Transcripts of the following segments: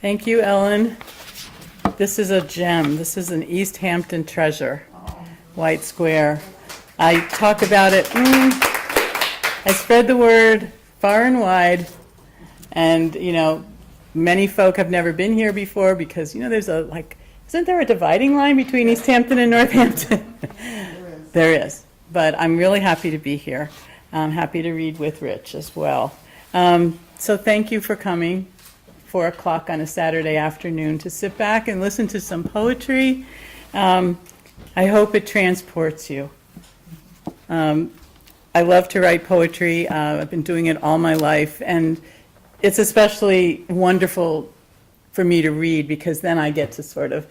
Thank you, Ellen. This is a gem. This is an East Hampton treasure, white square. I talk about it. I spread the word far and wide, and many folk have never been here before because there's isn't there a dividing line between East Hampton and Northampton? There is, but I'm really happy to be here. I'm happy to read with Rich as well. So thank you for coming, 4 o'clock on a Saturday afternoon, to sit back and listen to some poetry. I hope it transports you. I love to write poetry. I've been doing it all my life, and it's especially wonderful for me to read because then I get to sort of,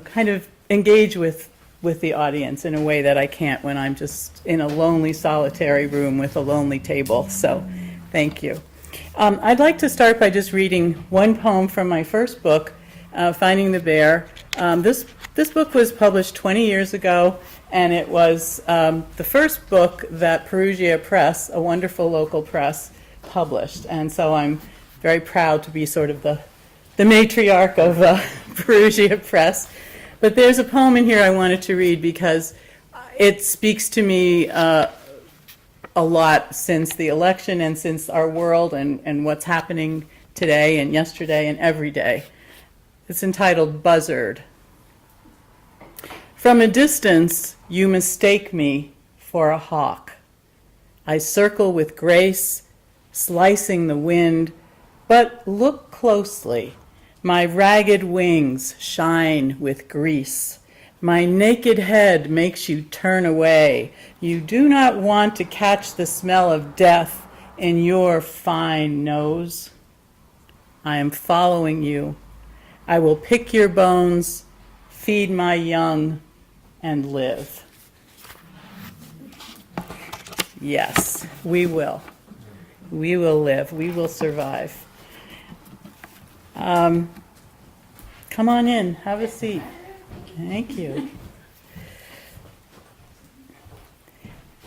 kind of engage with the audience in a way that I can't when I'm just in a lonely, solitary room with a lonely table. So thank you. I'd like to start by just reading one poem from my first book, Finding the Bear. This book was published 20 years ago, and it was the first book that Perugia Press, a wonderful local press, published. And so I'm very proud to be sort of the matriarch of Perugia Press. But there's a poem in here I wanted to read because it speaks to me a lot since the election and since our world and what's happening today and yesterday and every day. It's entitled Buzzard. From a distance, you mistake me for a hawk. I circle with grace, slicing the wind, but look closely. My ragged wings shine with grease. My naked head makes you turn away. You do not want to catch the smell of death in your fine nose. I am following you. I will pick your bones, feed my young, and live. Yes, we will. We will live. We will survive. Come on in. Have a seat. Thank you.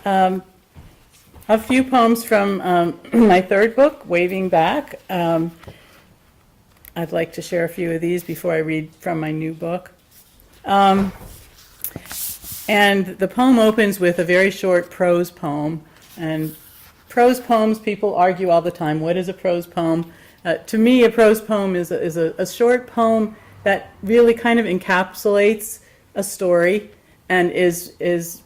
A few poems from my third book, Waving Back. I'd like to share a few of these before I read from my new book. And the poem opens with a very short prose poem. And prose poems, people argue all the time, what is a prose poem? To me, a prose poem is a short poem that really kind of encapsulates a story and is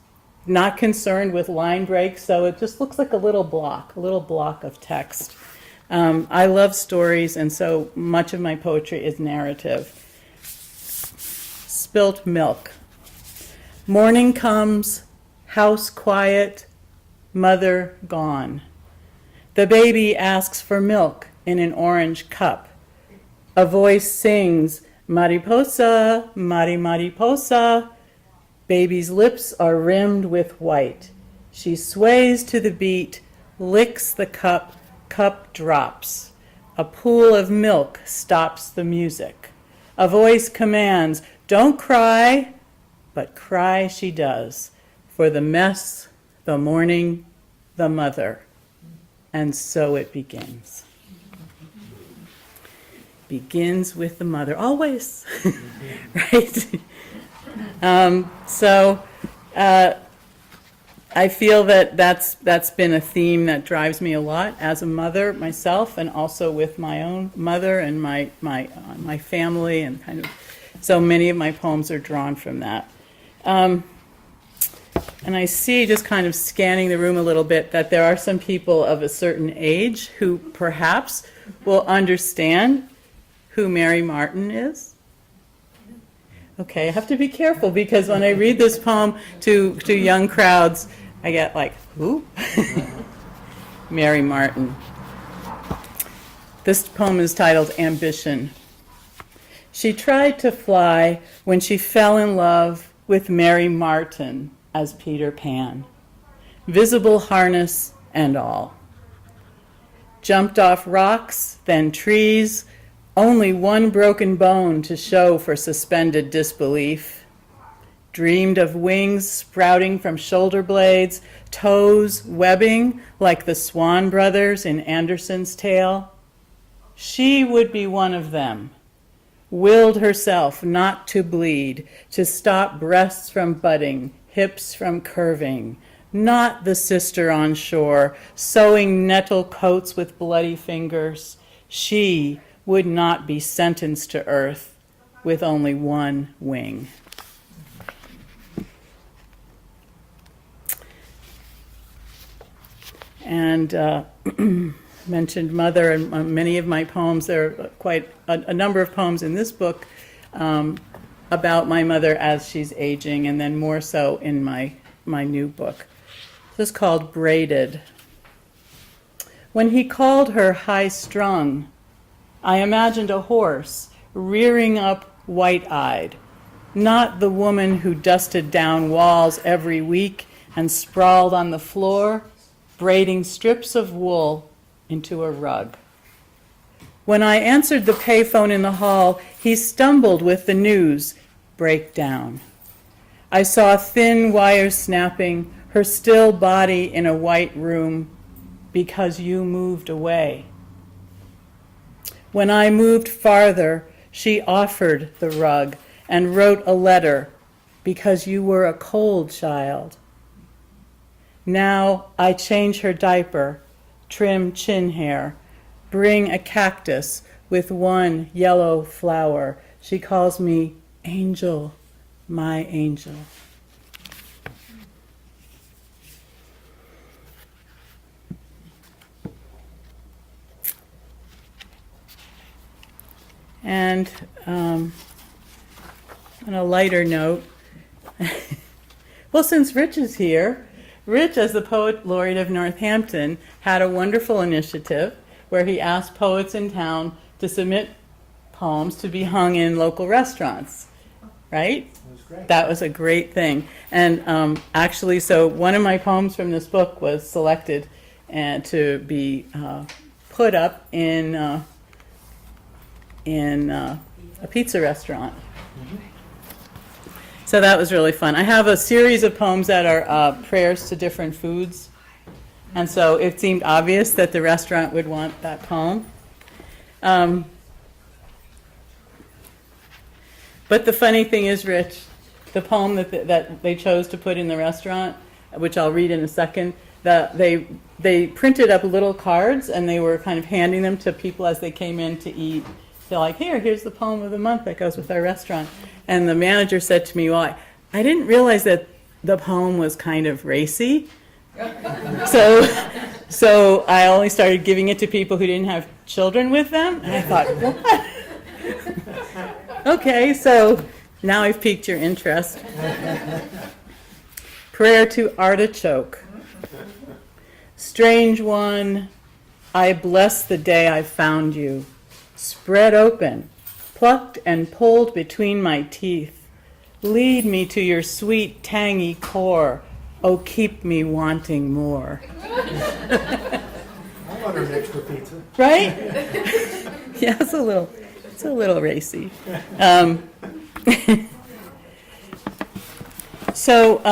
not concerned with line breaks, so it just looks like a little block of text. I love stories, and so much of my poetry is narrative. Spilt milk. Morning comes, house quiet, mother gone. The baby asks for milk in an orange cup. A voice sings, Mariposa, Mariposa. Baby's lips are rimmed with white. She sways to the beat, licks the cup, cup drops. A pool of milk stops the music. A voice commands, don't cry, but cry she does, for the mess, the morning, the mother. And so it begins. Begins with the mother, always, right? I feel that's been a theme that drives me a lot as a mother myself, and also with my own mother and my family, and kind of so many of my poems are drawn from that. And I see, just kind of scanning the room a little bit, that there are some people of a certain age who perhaps will understand who Mary Martin is. Okay, I have to be careful because when I read this poem to young crowds, I get like, who? Mary Martin. This poem is titled Ambition. She tried to fly when she fell in love with Mary Martin as Peter Pan, visible harness and all. Jumped off rocks, then trees, only one broken bone to show for suspended disbelief. Dreamed of wings sprouting from shoulder blades, toes webbing like the Swan brothers in Andersen's tale. She would be one of them, willed herself not to bleed, to stop breasts from budding, hips from curving, not the sister on shore, sewing nettle coats with bloody fingers. She would not be sentenced to earth with only one wing. And mentioned mother, and many of my poems, there are quite a number of poems in this book about my mother as she's aging, and then more so in my new book. This is called Braided. When he called her high-strung, I imagined a horse rearing up white-eyed, not the woman who dusted down walls every week and sprawled on the floor, braiding strips of wool into a rug. When I answered the payphone in the hall, he stumbled with the news, breakdown. I saw thin wires snapping, her still body in a white room, because you moved away. When I moved farther, she offered the rug and wrote a letter, because you were a cold child. Now I change her diaper, trim chin hair, bring a cactus with one yellow flower. She calls me Angel, my angel. And on a lighter note, well, since Rich is here, Rich, as the Poet Laureate of Northampton, had a wonderful initiative where he asked poets in town to submit poems to be hung in local restaurants, right? That was great. That was a great thing. And actually, so one of my poems from this book was selected and to be put up in a pizza restaurant. Mm-hmm. So that was really fun. I have a series of poems that are prayers to different foods. And so it seemed obvious that the restaurant would want that poem. But the funny thing is, Rich, the poem that they chose to put in the restaurant, which I'll read in a second, they printed up little cards and they were kind of handing them to people as they came in to eat. They're like, here's the poem of the month that goes with our restaurant. And the manager said to me, well, I didn't realize that the poem was kind of racy. So I only started giving it to people who didn't have children with them. And I thought, what? Okay, so now I've piqued your interest. Prayer to Artichoke. Strange one, I bless the day I found you. Spread open, plucked and pulled between my teeth. Lead me to your sweet, tangy core. Oh, keep me wanting more. I want an extra pizza. Right? Yeah, it's a little racy. So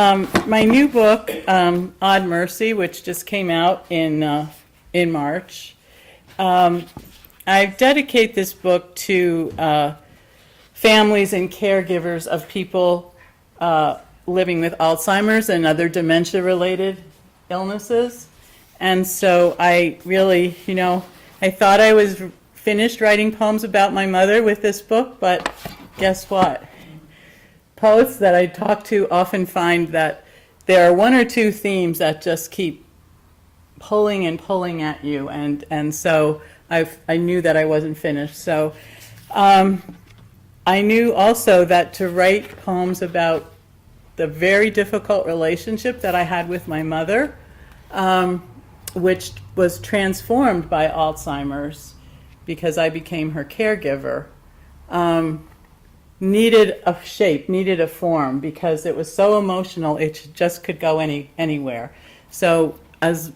my new book, Odd Mercy, which just came out in March. I dedicate this book to families and caregivers of people living with Alzheimer's and other dementia-related illnesses. And so I really, I thought I was finished writing poems about my mother with this book, but guess what? Poets that I talk to often find that there are one or two themes that just keep pulling and pulling at you, and so I knew that I wasn't finished. So I knew also that to write poems about the very difficult relationship that I had with my mother, which was transformed by Alzheimer's because I became her caregiver, needed a shape, needed a form, because it was so emotional it just could go anywhere. So as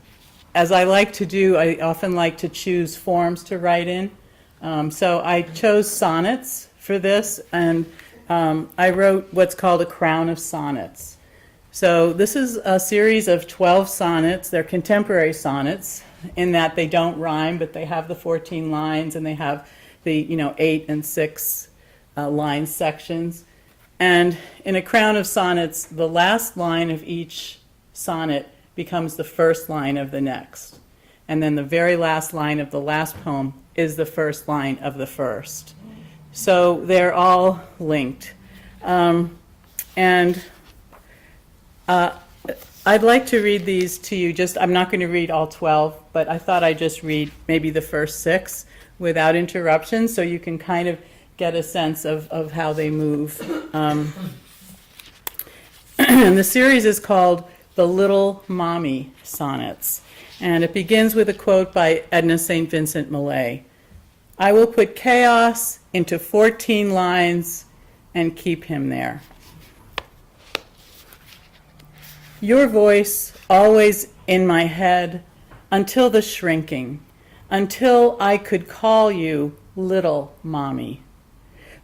I like to do, I often like to choose forms to write in. So I chose sonnets for this, and I wrote what's called a crown of sonnets. So this is a series of 12 sonnets. They're contemporary sonnets in that they don't rhyme, but they have the 14 lines and they have the 8 and 6 line sections. And in A Crown of Sonnets, the last line of each sonnet becomes the first line of the next. And then the very last line of the last poem is the first line of the first. So they're all linked. And I'd like to read these to you. I'm not going to read all 12, but I thought I'd just read maybe the first 6 without interruption so you can kind of get a sense of how they move. And the series is called The Little Mommy Sonnets. And it begins with a quote by Edna St. Vincent Millay. "I will put chaos into 14 lines and keep him there." Your voice always in my head until the shrinking, until I could call you little mommy.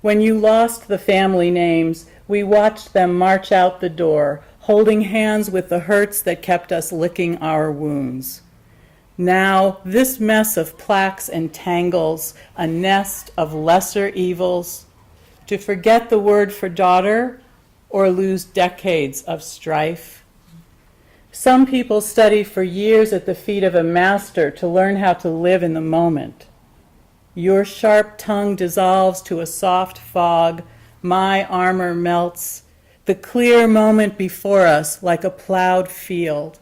When you lost the family names, we watched them march out the door, holding hands with the hurts that kept us licking our wounds. Now, this mess of plaques and tangles, a nest of lesser evils, to forget the word for daughter or lose decades of strife. Some people study for years at the feet of a master to learn how to live in the moment. Your sharp tongue dissolves to a soft fog, my armor melts, the clear moment before us like a plowed field.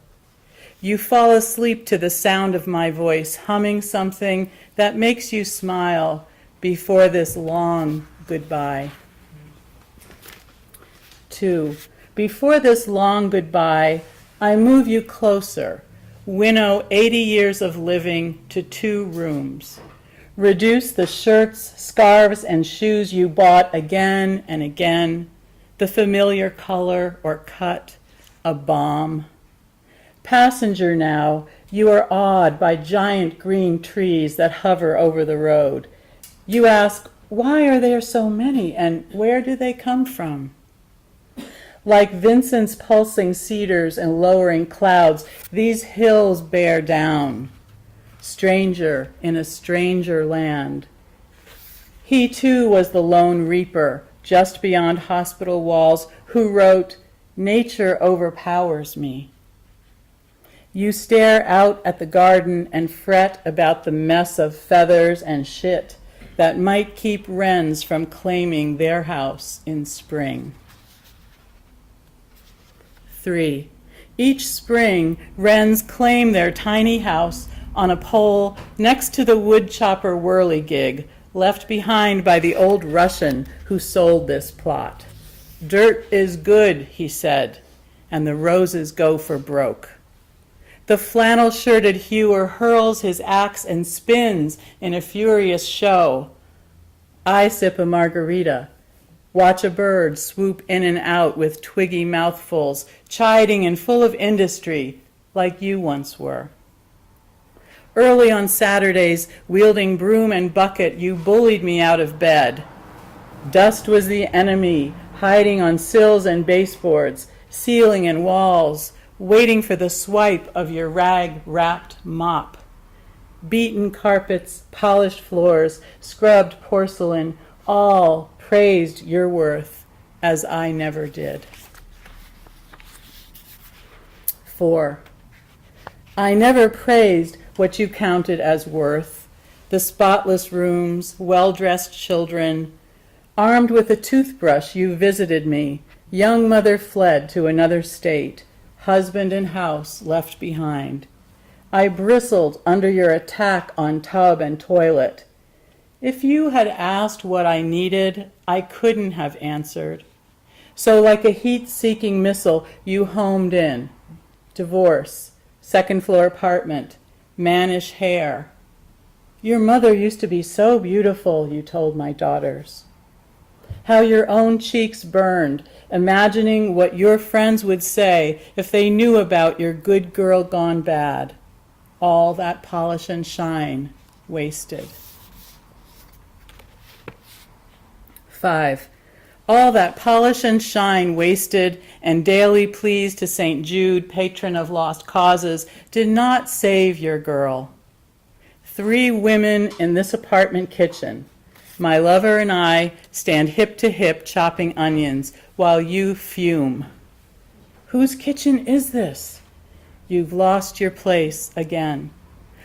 You fall asleep to the sound of my voice, humming something that makes you smile before this long goodbye. 2. Before this long goodbye, I move you closer, winnow 80 years of living to 2 rooms. Reduce the shirts, scarves, and shoes you bought again and again, the familiar color or cut, a bomb. Passenger now, you are awed by giant green trees that hover over the road. You ask, why are there so many, and where do they come from? Like Vincent's pulsing cedars and lowering clouds, these hills bear down. Stranger in a stranger land. He too was the lone reaper, just beyond hospital walls, who wrote, "Nature overpowers me." You stare out at the garden and fret about the mess of feathers and shit that might keep wrens from claiming their house in spring. 3. Each spring, wrens claim their tiny house on a pole next to the woodchopper whirligig left behind by the old Russian who sold this plot. Dirt is good, he said, and the roses go for broke. The flannel-shirted hewer hurls his axe and spins in a furious show. I sip a margarita, watch a bird swoop in and out with twiggy mouthfuls, chiding and full of industry, like you once were. Early on Saturdays, wielding broom and bucket, you bullied me out of bed. Dust was the enemy, hiding on sills and baseboards, ceiling and walls, waiting for the swipe of your rag-wrapped mop. Beaten carpets, polished floors, scrubbed porcelain, all praised your worth as I never did. 4. I never praised what you counted as worth, the spotless rooms, well-dressed children. Armed with a toothbrush, you visited me. Young mother fled to another state, husband and house left behind. I bristled under your attack on tub and toilet. If you had asked what I needed, I couldn't have answered. So like a heat-seeking missile, you homed in. Divorce, second-floor apartment, mannish hair. Your mother used to be so beautiful, you told my daughters. How your own cheeks burned, imagining what your friends would say if they knew about your good girl gone bad. All that polish and shine wasted. 5. All that polish and shine wasted and daily pleas to St. Jude, patron of lost causes, did not save your girl. 3 women in this apartment kitchen. My lover and I stand hip to hip chopping onions while you fume. Whose kitchen is this? You've lost your place again.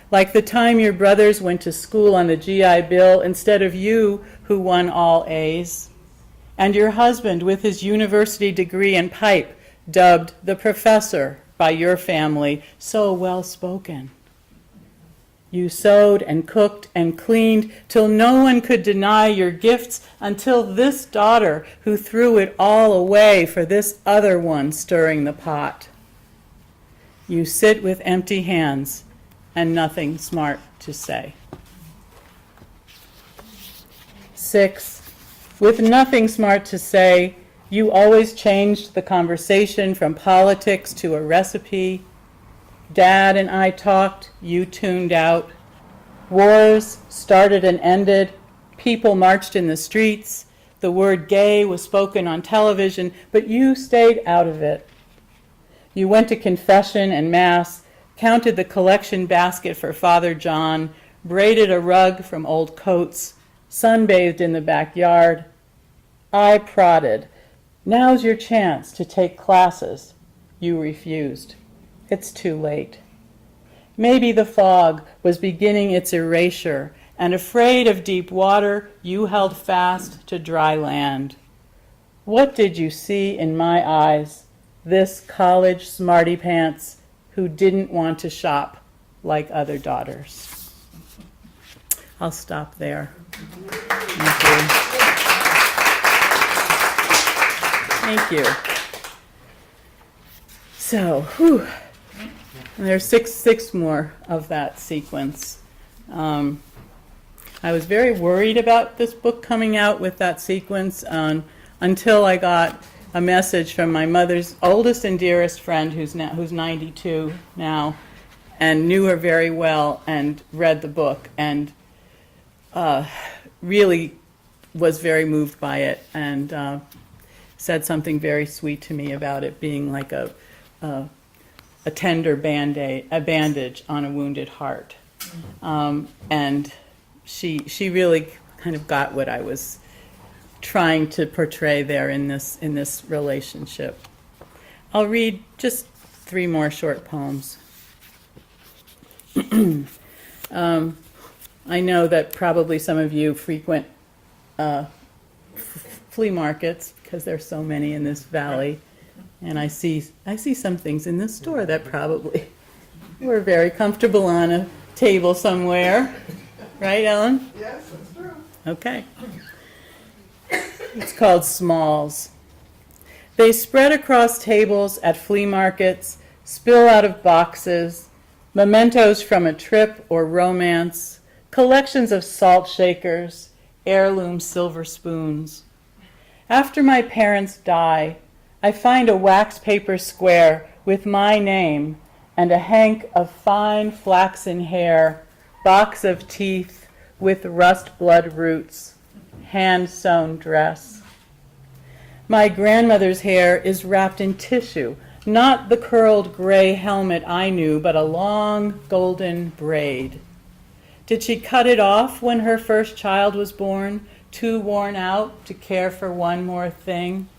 Like the time your brothers went to school on the GI Bill instead of you who won all A's. And your husband with his university degree and pipe, dubbed the professor by your family, so well spoken. You sewed and cooked and cleaned till no one could deny your gifts until this daughter who threw it all away for this other one stirring the pot. You sit with empty hands and nothing smart to say. 6. With nothing smart to say, you always changed the conversation from politics to a recipe. Dad and I talked, you tuned out. Wars started and ended. People marched in the streets. The word gay was spoken on television, but you stayed out of it. You went to confession and mass, counted the collection basket for Father John, braided a rug from old coats, sunbathed in the backyard. I prodded. Now's your chance to take classes. You refused. It's too late. Maybe the fog was beginning its erasure, and afraid of deep water, you held fast to dry land. What did you see in my eyes, this college smarty pants who didn't want to shop like other daughters? I'll stop there. Thank you. Thank you. So, there's six more of that sequence. I was very worried about this book coming out with that sequence until I got a message from my mother's oldest and dearest friend, who's 92 now, and knew her very well and read the book and really was very moved by it and said something very sweet to me about it being like a tender bandage on a wounded heart. And she really kind of got what I was trying to portray there in this relationship. I'll read just 3 more short poems. I know that probably some of you frequent flea markets because there's so many in this valley. And I see some things in this store that probably were very comfortable on a table somewhere. Right, Ellen? Yes, that's true. Okay. It's called Smalls. They spread across tables at flea markets, spill out of boxes, mementos from a trip or romance, collections of salt shakers, heirloom silver spoons. After my parents die, I find a wax paper square with my name and a hank of fine flaxen hair, box of teeth with rust blood roots, hand-sewn dress. My grandmother's hair is wrapped in tissue, not the curled gray helmet I knew, but a long golden braid. Did she cut it off when her first child was born, too worn out to care for one more thing?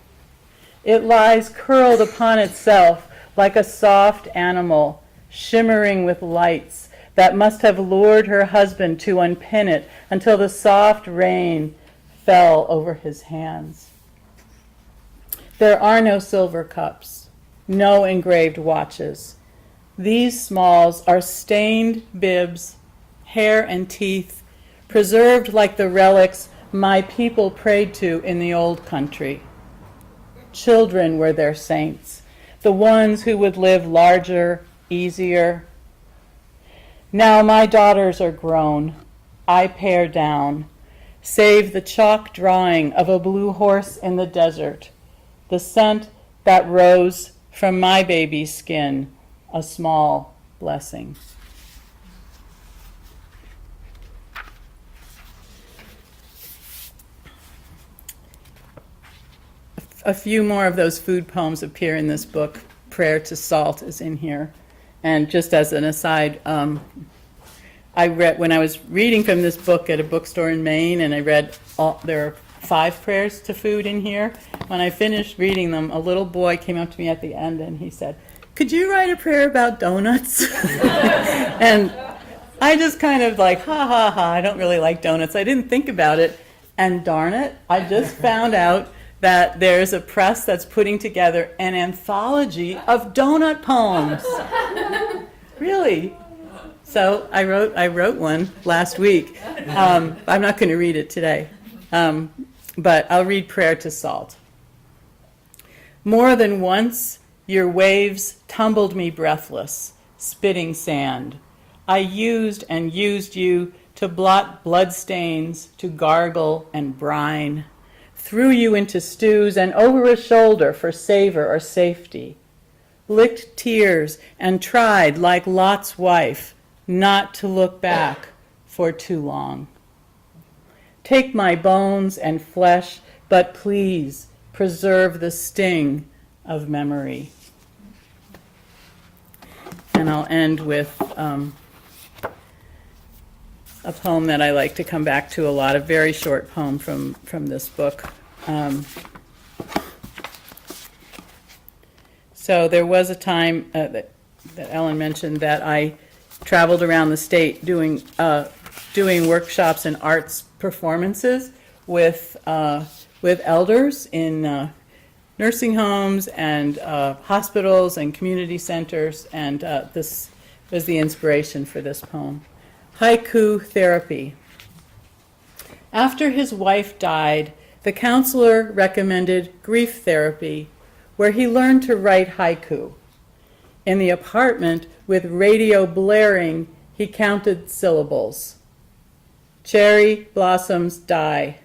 It lies curled upon itself like a soft animal, shimmering with lights that must have lured her husband to unpin it until the soft rain fell over his hands. There are no silver cups, no engraved watches. These smalls are stained bibs, hair and teeth, preserved like the relics my people prayed to in the old country. Children were their saints, the ones who would live larger, easier. Now my daughters are grown. I pare down, save the chalk drawing of a blue horse in the desert, the scent that rose from my baby's skin, a small blessing. a few more of those food poems appear in this book. Prayer to Salt is in here. And just as an aside, I read, when I was reading from this book at a bookstore in Maine, and I read there are 5 prayers to food in here. When I finished reading them, a little boy came up to me at the end and he said, "Could you write a prayer about donuts?" And I just kind of like, ha ha ha, I don't really like donuts. I didn't think about it. And darn it, I just found out that there's a press that's putting together an anthology of donut poems. Really? So I wrote one last week. I'm not going to read it today, but I'll read Prayer to Salt. More than once, your waves tumbled me breathless, spitting sand. I used and used you to blot blood stains, to gargle and brine. Threw you into stews and over a shoulder for savor or safety. Licked tears and tried, like Lot's wife, not to look back for too long. Take my bones and flesh, but please preserve the sting of memory. And I'll end with a poem that I like to come back to a lot, a very short poem from this book. So there was a time that Ellen mentioned that I traveled around the state doing workshops and arts performances with elders in nursing homes and hospitals and community centers, and this was the inspiration for this poem. Haiku Therapy. After his wife died, the counselor recommended grief therapy, where he learned to write haiku. In the apartment, with radio blaring, he counted syllables. Cherry blossoms die.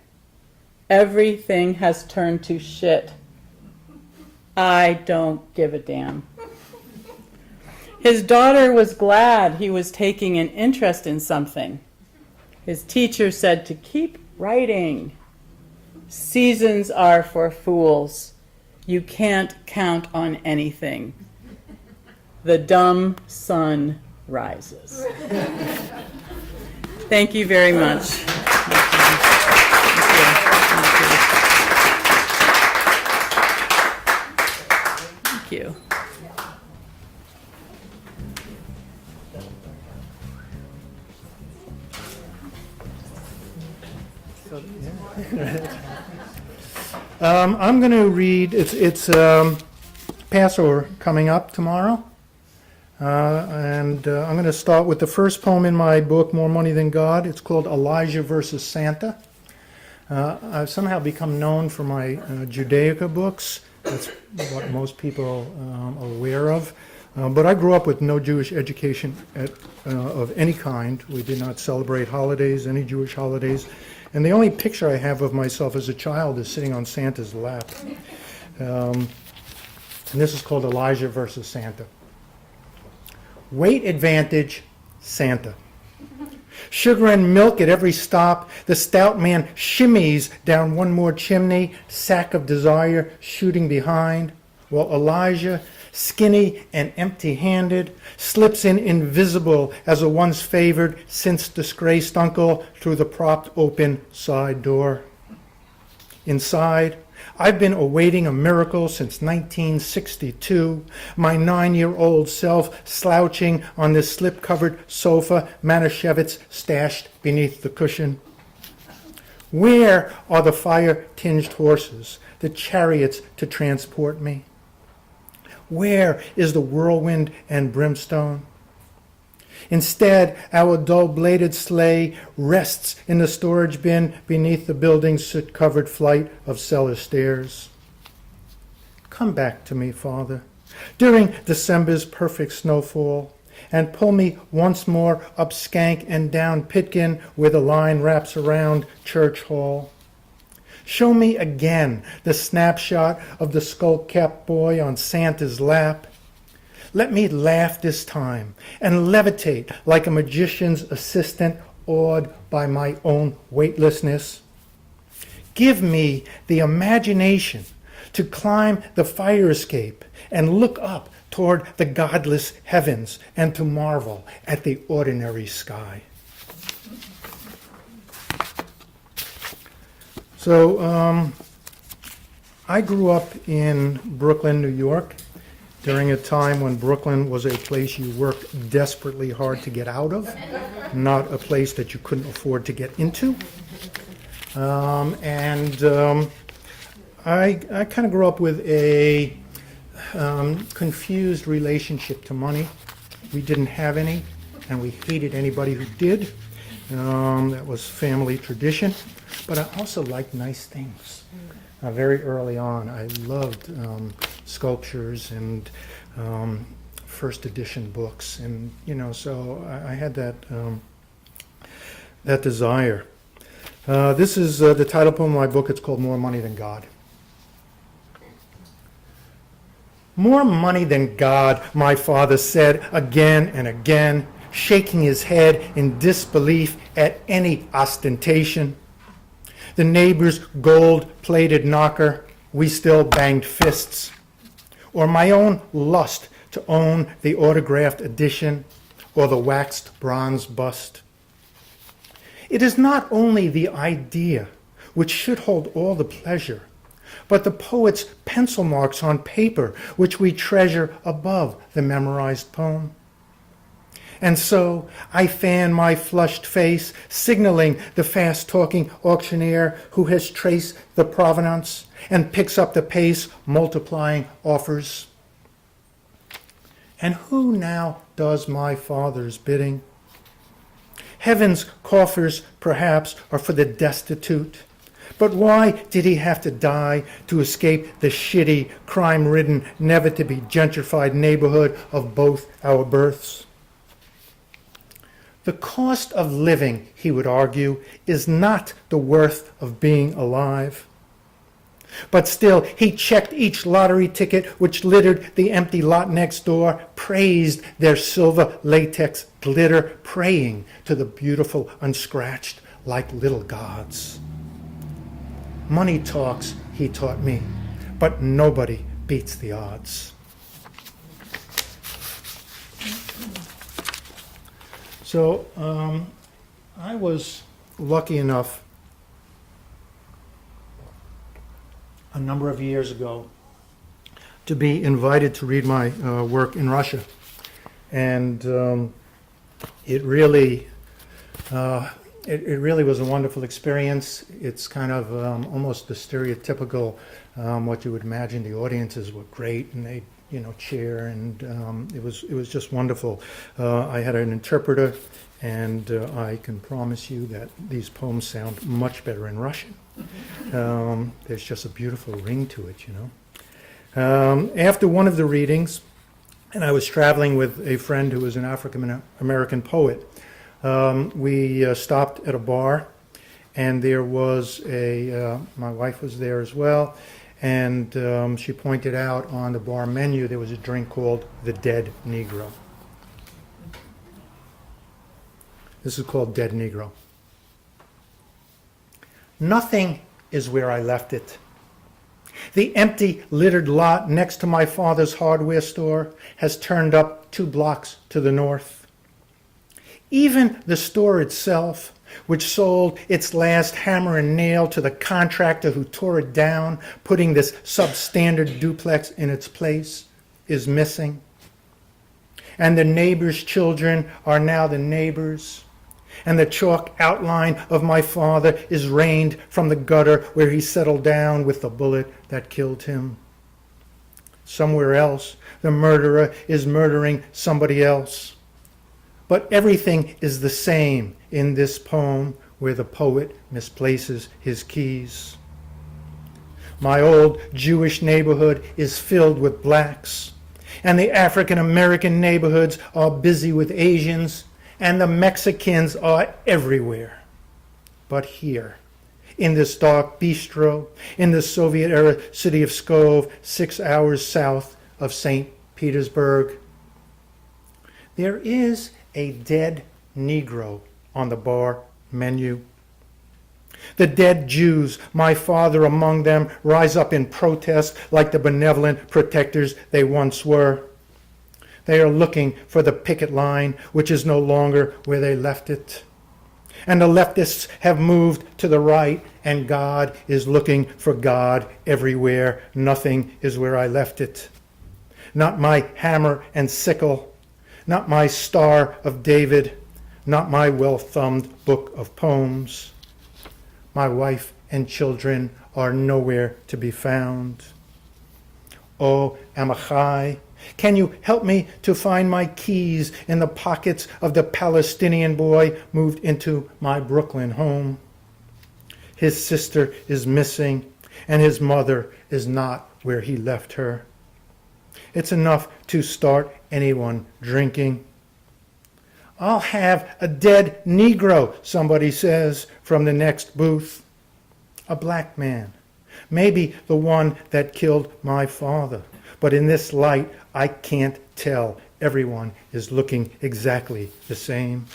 Everything has turned to shit. I don't give a damn. His daughter was glad he was taking an interest in something. His teacher said to keep writing. Seasons are for fools. You can't count on anything. The dumb sun rises. Thank you very much. Thank you. I'm going to read, it's Passover coming up tomorrow, and I'm going to start with the first poem in my book, More Money Than God. It's called Elijah versus Santa. I've somehow become known for my Judaica books. That's what most people are aware of. But I grew up with no Jewish education of any kind. We did not celebrate holidays, any Jewish holidays. And the only picture I have of myself as a child is sitting on Santa's lap. And this is called Elijah versus Santa. Weight advantage, Santa. Sugar and milk at every stop. The stout man shimmies down one more chimney, sack of desire shooting behind, while Elijah, skinny and empty-handed, slips in invisible as a once favored, since disgraced uncle through the propped open side door. Inside, I've been awaiting a miracle since 1962, my 9-year-old self slouching on this slip-covered sofa, Manischewitz stashed beneath the cushion. Where are the fire-tinged horses, the chariots to transport me? Where is the whirlwind and brimstone? Instead, our dull-bladed sleigh rests in the storage bin beneath the building's soot-covered flight of cellar stairs. Come back to me, Father, during December's perfect snowfall, and pull me once more up Skank and down Pitkin where the line wraps around Church Hall. Show me again the snapshot of the skull-capped boy on Santa's lap. Let me laugh this time and levitate like a magician's assistant awed by my own weightlessness. Give me the imagination to climb the fire escape and look up toward the godless heavens and to marvel at the ordinary sky. So I grew up in Brooklyn, New York, during a time when Brooklyn was a place you worked desperately hard to get out of, not a place that you couldn't afford to get into. I kind of grew up with a confused relationship to money. We didn't have any, and we hated anybody who did. That was family tradition. But I also liked nice things. Very early on, I loved sculptures and first edition books, and so I had that desire. This is the title poem of my book. It's called More Money Than God. More money than God, my father said again and again, shaking his head in disbelief at any ostentation. The neighbor's gold-plated knocker, we still banged fists. Or my own lust to own the autographed edition or the waxed bronze bust. It is not only the idea which should hold all the pleasure, but the poet's pencil marks on paper which we treasure above the memorized poem. And so I fan my flushed face, signaling the fast-talking auctioneer who has traced the provenance and picks up the pace, multiplying offers. And who now does my father's bidding? Heaven's coffers, perhaps, are for the destitute. But why did he have to die to escape the shitty, crime-ridden, never-to-be gentrified neighborhood of both our births? The cost of living, he would argue, is not the worth of being alive. But still, he checked each lottery ticket which littered the empty lot next door, praised their silver latex glitter, praying to the beautiful unscratched like little gods. Money talks, he taught me, but nobody beats the odds. So I was lucky enough a number of years ago to be invited to read my work in Russia. And it really was a wonderful experience. It's kind of almost the stereotypical what you would imagine. The audiences were great, and they cheer, and it was just wonderful. I had an interpreter, and I can promise you that these poems sound much better in Russian. There's just a beautiful ring to it, After one of the readings, and I was traveling with a friend who was an African American poet, we stopped at a bar, and there was my wife was there as well, and she pointed out on the bar menu there was a drink called the Dead Negro. This is called Dead Negro. Nothing is where I left it. The empty, littered lot next to my father's hardware store has turned up 2 blocks to the north. Even the store itself, which sold its last hammer and nail to the contractor who tore it down, putting this substandard duplex in its place, is missing. And the neighbors' children are now the neighbors. And the chalk outline of my father is rained from the gutter where he settled down with the bullet that killed him. Somewhere else, the murderer is murdering somebody else. But everything is the same in this poem where the poet misplaces his keys. My old Jewish neighborhood is filled with blacks, and the African American neighborhoods are busy with Asians, and the Mexicans are everywhere. But here, in this dark bistro, in the Soviet-era city of Pskov, 6 hours south of St. Petersburg, there is a dead Negro on the bar menu. The dead Jews, my father among them, rise up in protest like the benevolent protectors they once were. They are looking for the picket line, which is no longer where they left it. And the leftists have moved to the right, and God is looking for God everywhere. Nothing is where I left it. Not my hammer and sickle, not my Star of David, not my well-thumbed book of poems. My wife and children are nowhere to be found. Oh, Amachai, can you help me to find my keys in the pockets of the Palestinian boy moved into my Brooklyn home? His sister is missing, and his mother is not where he left her. It's enough to start anyone drinking. I'll have a dead Negro, somebody says from the next booth. A black man, maybe the one that killed my father. But in this light, I can't tell. Everyone is looking exactly the same.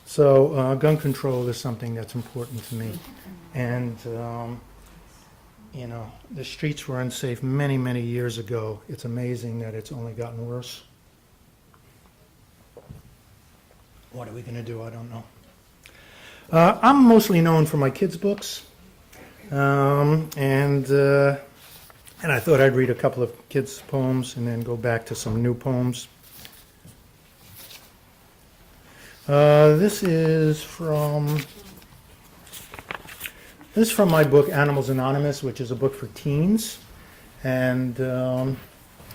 So gun control is something that's important to me. And, the streets were unsafe many, many years ago. It's amazing that it's only gotten worse. What are we going to do? I don't know. I'm mostly known for my kids' books. And I thought I'd read a couple of kids' poems and then go back to some new poems. This is from my book, Animals Anonymous, which is a book for teens. And,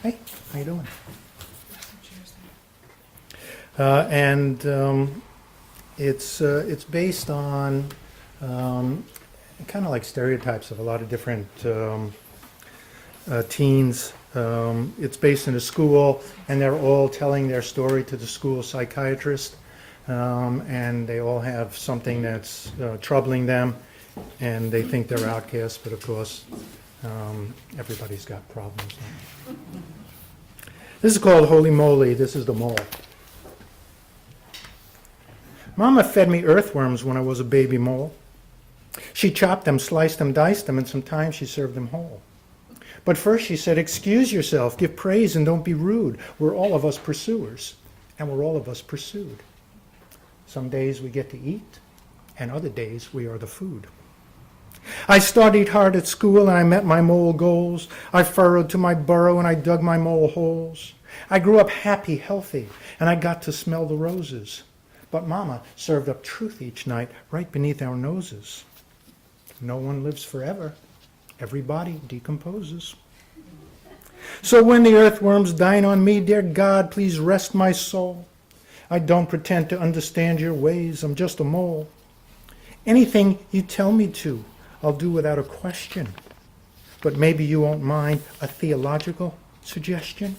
hey, how you doing? It's based on kind of like stereotypes of a lot of different teens. It's based in a school, and they're all telling their story to the school psychiatrist, and they all have something that's troubling them, and they think they're outcasts, but of course, everybody's got problems. This is called Holy Moly. This is the mole. Mama fed me earthworms when I was a baby mole. She chopped them, sliced them, diced them, and sometimes she served them whole. But first she said, excuse yourself, give praise, and don't be rude. We're all of us pursuers, and we're all of us pursued. Some days we get to eat, and other days we are the food. I studied hard at school, and I met my mole goals. I furrowed to my burrow, and I dug my mole holes. I grew up happy, healthy, and I got to smell the roses. But Mama served up truth each night right beneath our noses. No one lives forever. Everybody decomposes. So when the earthworms dine on me, dear God, please rest my soul. I don't pretend to understand your ways. I'm just a mole. Anything you tell me to, I'll do without a question. But maybe you won't mind a theological suggestion?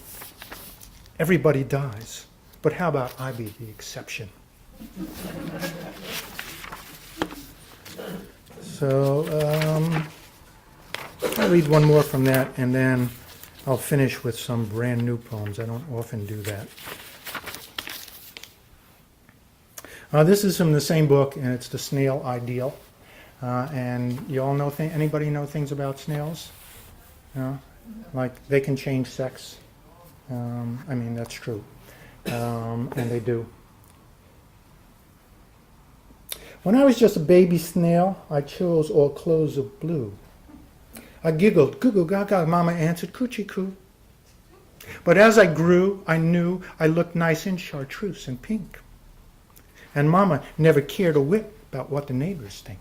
Everybody dies, but how about I be the exception? So I'll read one more from that, and then I'll finish with some brand new poems. I don't often do that. This is from the same book, and it's The Snail Ideal. And you all know, anybody know things about snails? Like they can change sex. That's true. And they do. When I was just a baby snail, I chose all clothes of blue. I giggled, goo goo gaga, Mama answered, coochie coo. But as I grew, I knew I looked nice in chartreuse and pink. And Mama never cared a whit about what the neighbors think.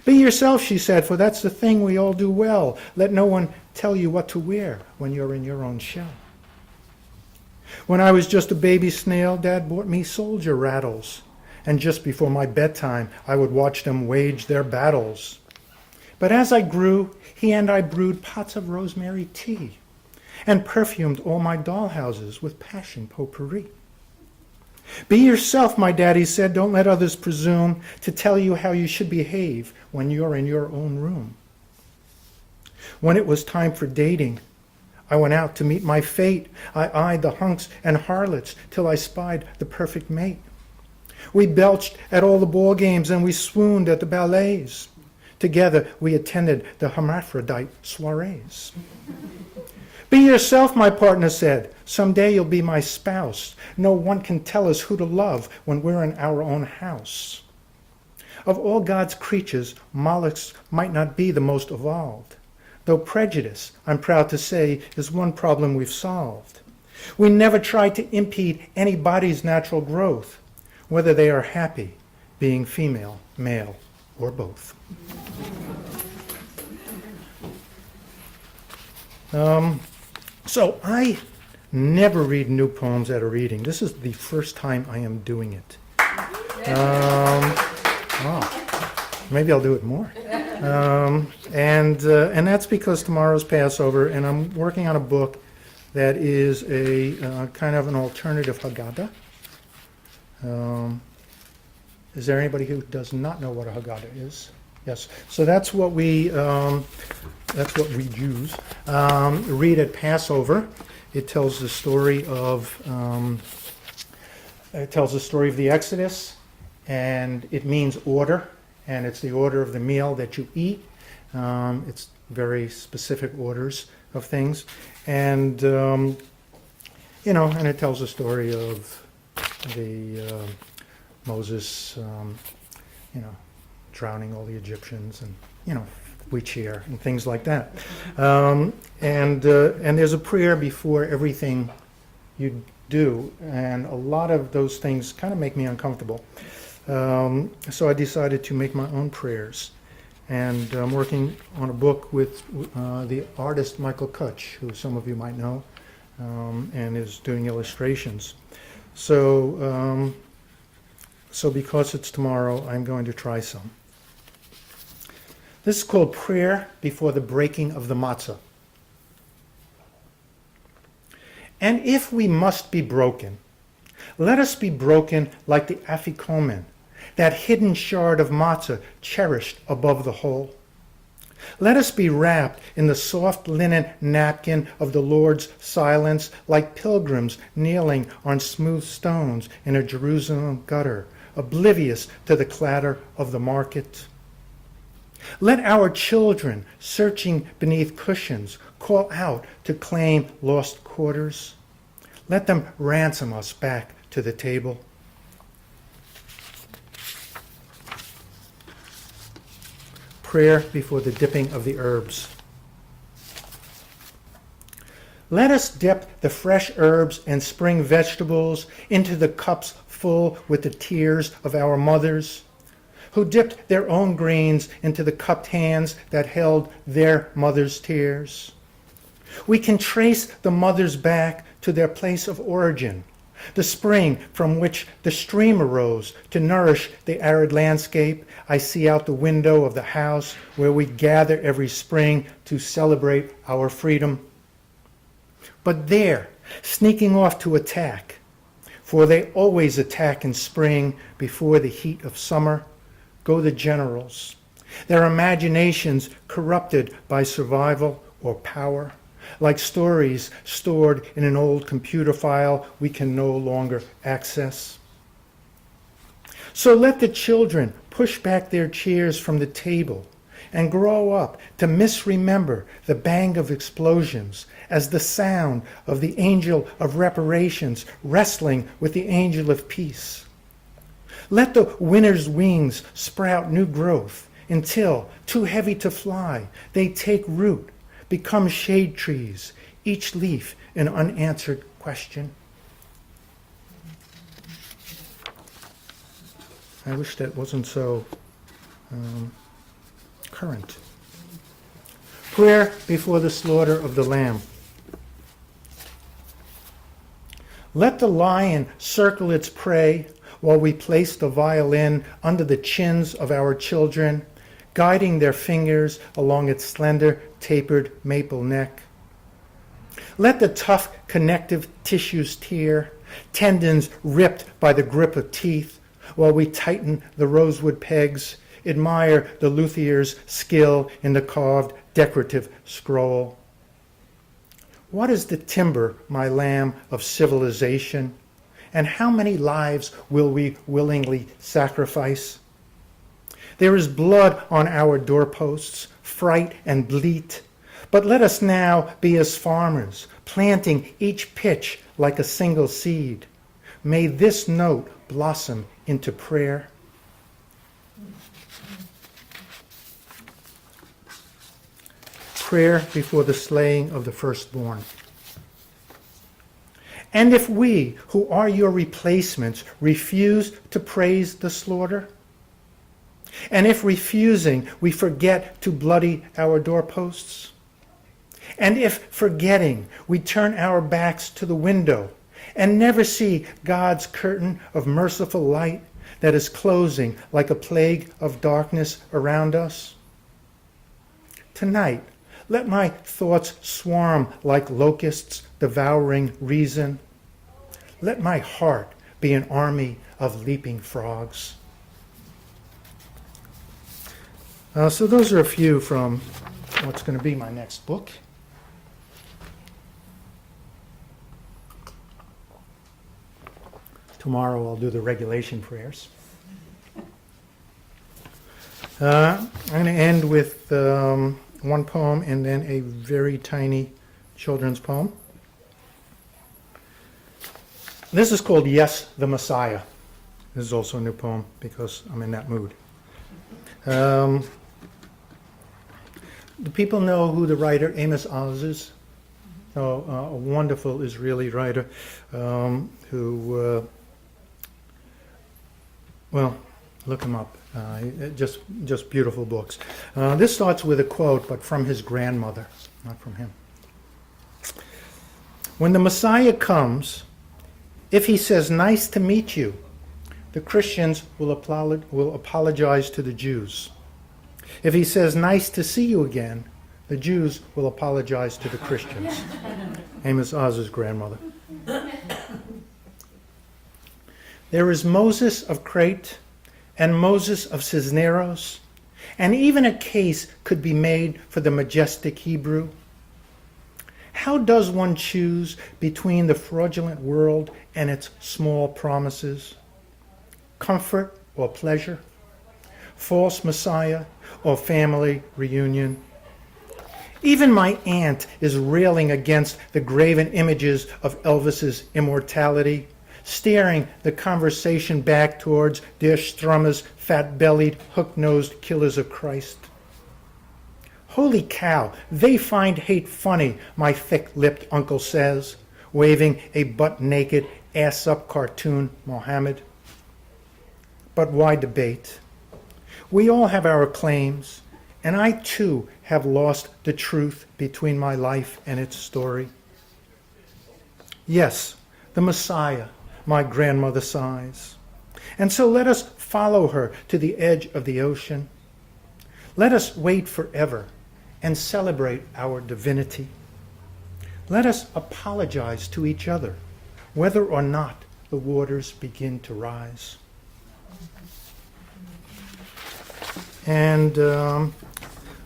Be yourself, she said, for that's the thing we all do well. Let no one tell you what to wear when you're in your own shell. When I was just a baby snail, Dad bought me soldier rattles. And just before my bedtime, I would watch them wage their battles. But as I grew, he and I brewed pots of rosemary tea and perfumed all my dollhouses with passion potpourri. Be yourself, my daddy said. Don't let others presume to tell you how you should behave when you're in your own room. When it was time for dating, I went out to meet my fate. I eyed the hunks and harlots till I spied the perfect mate. We belched at all the ball games and we swooned at the ballets. Together we attended the hermaphrodite soirees. Be yourself, my partner said. Someday you'll be my spouse. No one can tell us who to love when we're in our own house. Of all God's creatures, mollusks might not be the most evolved. Though prejudice, I'm proud to say, is one problem we've solved. We never try to impede anybody's natural growth, whether they are happy being female, male, or both. So I never read new poems at a reading. This is the first time I am doing it. Maybe I'll do it more. And that's because tomorrow's Passover, and I'm working on a book that is a kind of an alternative Haggadah. Is there anybody who does not know what a Haggadah is? Yes. So that's what we Jews read at Passover. It tells the story of the Exodus, and it means order, and it's the order of the meal that you eat. It's very specific orders of things, and and it tells the story of the Moses, drowning all the Egyptians, and we cheer and things like that. And there's a prayer before everything you do, and a lot of those things kind of make me uncomfortable. So I decided to make my own prayers, and I'm working on a book with the artist Michael Kutch, who some of you might know, and is doing illustrations. So because it's tomorrow, I'm going to try some. This is called Prayer Before the Breaking of the Matzah. And if we must be broken, let us be broken like the afikomen, that hidden shard of matzah cherished above the whole. Let us be wrapped in the soft linen napkin of the Lord's silence, like pilgrims kneeling on smooth stones in a Jerusalem gutter, oblivious to the clatter of the market. Let our children, searching beneath cushions, call out to claim lost quarters. Let them ransom us back to the table. Prayer before the dipping of the herbs. Let us dip the fresh herbs and spring vegetables into the cups full with the tears of our mothers, who dipped their own greens into the cupped hands that held their mother's tears. We can trace the mothers back to their place of origin, the spring from which the stream arose to nourish the arid landscape I see out the window of the house where we gather every spring to celebrate our freedom. But there, sneaking off to attack, for they always attack in spring before the heat of summer, go the generals, their imaginations corrupted by survival or power, like stories stored in an old computer file we can no longer access. So let the children push back their chairs from the table and grow up to misremember the bang of explosions as the sound of the angel of reparations wrestling with the angel of peace. Let the winter's wings sprout new growth until, too heavy to fly, they take root, become shade trees, each leaf an unanswered question. I wish that wasn't so current. Prayer before the slaughter of the lamb. Let the lion circle its prey while we place the violin under the chins of our children, guiding their fingers along its slender, tapered maple neck. Let the tough connective tissues tear, tendons ripped by the grip of teeth, while we tighten the rosewood pegs, admire the luthier's skill in the carved decorative scroll. What is the timber, my lamb, of civilization? And how many lives will we willingly sacrifice? There is blood on our doorposts, fright and bleat. But let us now be as farmers, planting each pitch like a single seed. May this note blossom into prayer. Prayer before the slaying of the firstborn. And if we, who are your replacements, refuse to praise the slaughter, and if refusing we forget to bloody our doorposts, and if forgetting we turn our backs to the window and never see God's curtain of merciful light that is closing like a plague of darkness around us, tonight let my thoughts swarm like locusts devouring reason. Let my heart be an army of leaping frogs. So those are a few from what's going to be my next book. Tomorrow I'll do the regulation prayers. I'm going to end with one poem and then a very tiny children's poem. This is called Yes, the Messiah. This is also a new poem because I'm in that mood. Do people know who the writer Amos Oz is? A wonderful Israeli writer who, well, look him up. Just beautiful books. This starts with a quote, but from his grandmother, not from him. When the Messiah comes, if he says, "Nice to meet you," the Christians will apologize to the Jews. If he says, "Nice to see you again," the Jews will apologize to the Christians. Amos Oz's grandmother. There is Moses of Crete and Moses of Cisneros, and even a case could be made for the majestic Hebrew. How does one choose between the fraudulent world and its small promises? Comfort or pleasure? False Messiah or family reunion? Even my aunt is railing against the graven images of Elvis's immortality, steering the conversation back towards Der Strummer's fat-bellied, hook-nosed killers of Christ. Holy cow, they find hate funny, my thick-lipped uncle says, waving a butt-naked, ass-up cartoon Mohammed. But why debate? We all have our claims, and I too have lost the truth between my life and its story. Yes, the Messiah, my grandmother sighs. And so let us follow her to the edge of the ocean. Let us wait forever and celebrate our divinity. Let us apologize to each other, whether or not the waters begin to rise. And I'm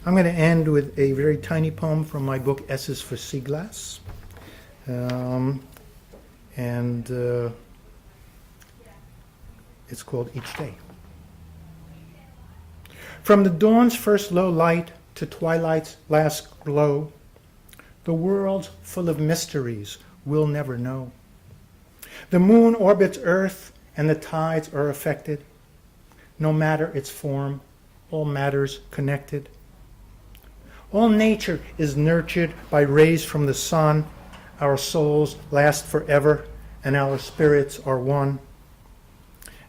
going to end with a very tiny poem from my book, S's for Sea Glass. It's called Each Day. From the dawn's first low light to twilight's last glow, the world's full of mysteries we'll never know. The moon orbits Earth and the tides are affected. No matter its form, all matters connected. All nature is nurtured by rays from the sun. Our souls last forever and our spirits are one.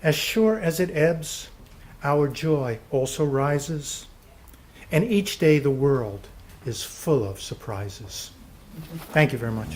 As sure as it ebbs, our joy also rises. And each day the world is full of surprises. Thank you very much.